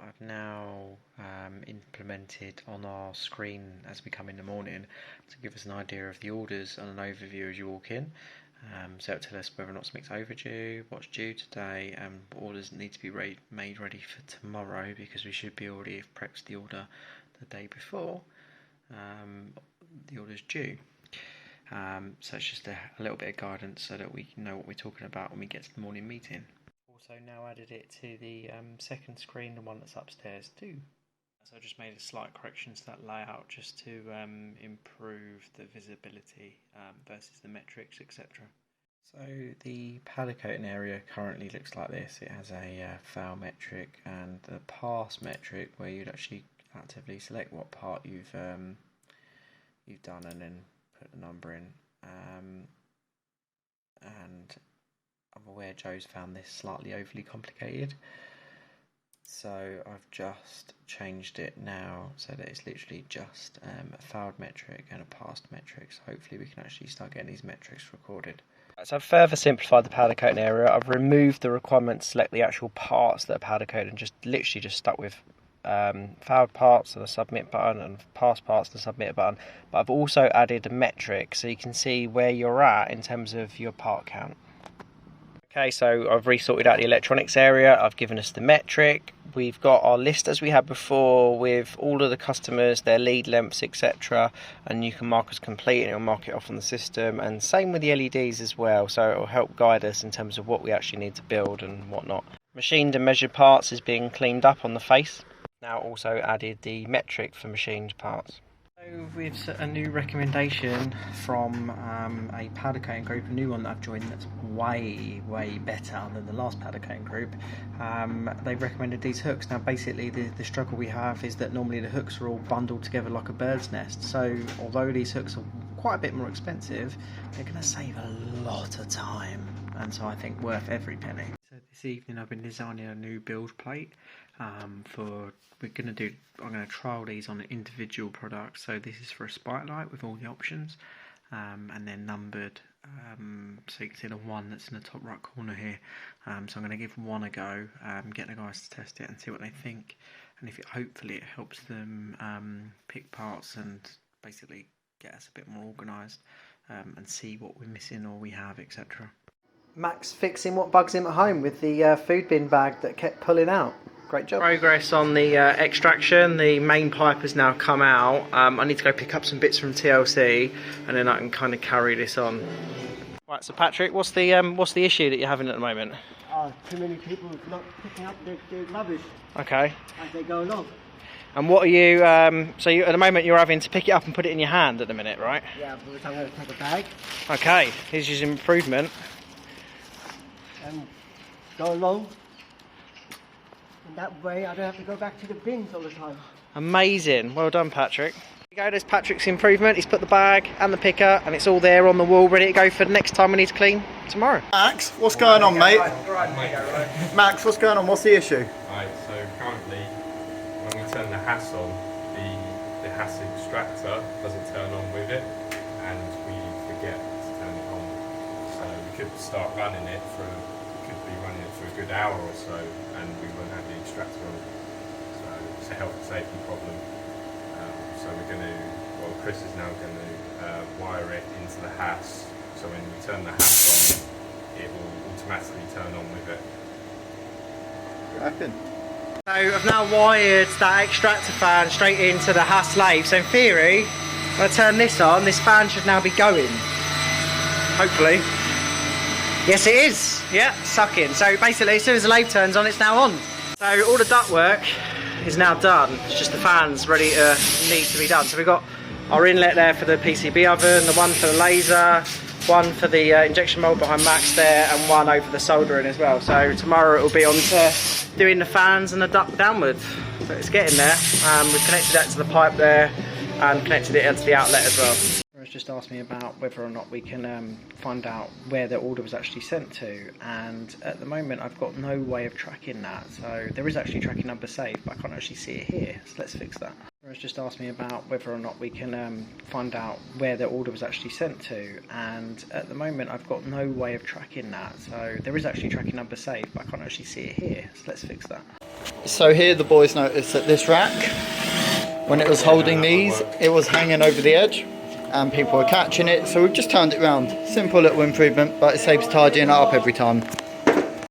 I've now implemented on our screen as we come in the morning to give us an idea of the orders and an overview as you walk in. So it'll tell us whether or not something's overdue, what's due today, and what orders need to be made ready for tomorrow, because we should be already have prepped the order the day before the order's due. So it's just a little bit of guidance so that we know what we're talking about when we get to the morning meeting. Also now added it to the second screen, the one that's upstairs too. So I just made a slight correction to that layout just to improve the visibility versus the metrics, etc. So the powder coating area currently looks like this. It has a foul metric and the pass metric, where you'd actually actively select what part you've done and then put the number in. And I'm aware Joe's found this slightly overly complicated, so I've just changed it now so that it's literally just a fouled metric and a passed metric, so hopefully we can actually start getting these metrics recorded. So I've further simplified the powder coating area. I've removed the requirement to select the actual parts that are powder coated and just literally stuck with fouled parts and the submit button and passed parts and the submit button. But I've also added a metric so you can see where you're at in terms of your part count. Okay, so I've resorted out the electronics area. I've given us the metric. We've got our list as we had before with all of the customers, their lead lengths, etc. And you can mark as complete and it'll mark it off on the system. And same with the LEDs as well. So it'll help guide us in terms of what we actually need to build and whatnot. Machined and measured parts is being cleaned up on the face. Now also added the metric for machined parts. So we've set a new recommendation from a powder coating group, a new one that I've joined that's way better than the last powder coating group. They've recommended these hooks. Now basically the struggle we have is that normally the hooks are all bundled together like a bird's nest, so although these hooks are quite a bit more expensive, they're going to save a lot of time, and so I think worth every penny. So this evening I've been designing a new build plate I'm going to trial these on individual products. So this is for a spotlight with all the options, and they're numbered, so you can see the one that's in the top right corner here. So I'm going to give one a go, get the guys to test it and see what they think, and if hopefully it helps them pick parts and basically get us a bit more organised, and see what we're missing or we have, etc. Max fixing what bugs him at home with the food bin bag that kept pulling out. Great job. Progress on the extraction. The main pipe has now come out. I need to go pick up some bits from TLC and then I can kind of carry this on. Right, so Patrick, what's the issue that you're having at the moment? Too many people not picking up their rubbish. Okay. As they go along. And what are you, so at the moment you're having to pick it up and put it in your hand at the minute, right? Yeah, but I'm going to take a bag. Okay, here's your improvement. And go along. And that way I don't have to go back to the bins all the time. Amazing, well done Patrick. There you go, there's Patrick's improvement. He's put the bag and the picker and it's all there on the wall ready to go for the next time we need to clean tomorrow. Max, what's going on, mate? Max, what's going on? What's the issue? Right, so currently when we turn the Hass on, the Hass extractor doesn't turn on with it and we forget to turn it on. So we could start running it for a good hour or so and we won't have the extractor on. So it's a health and safety problem. So we're going to, Chris is now going to wire it into the Hass, so when we turn the Hass on, it will automatically turn on with it. What happened? So I've now wired that extractor fan straight into the Hass lathe. So in theory, when I turn this on, this fan should now be going. Hopefully. Yes it is, yeah, sucking. So basically as soon as the lathe turns on, it's now on. So all the duct work is now done. It's just the fans ready to need to be done. So we've got our inlet there for the PCB oven, the one for the laser, one for the injection mould behind Max there, and one over the soldering as well. So tomorrow it will be on to doing the fans and the duct downwards. So it's getting there. We've connected that to the pipe there and connected it into the outlet as well. Just asked me about whether or not we can find out where the order was actually sent to, and at the moment I've got no way of tracking that. So there is actually tracking number saved, but I can't actually see it here, so let's fix that. Has just asked me about whether or not we can find out where the order was actually sent to, and at the moment I've got no way of tracking that. So there is actually tracking number saved, but I can't actually see it here, so let's fix that. So here the boys noticed that this rack, when it was holding these, it was hanging over the edge and people were catching it, so we've just turned it around. Simple little improvement, but it saves tidying it up every time.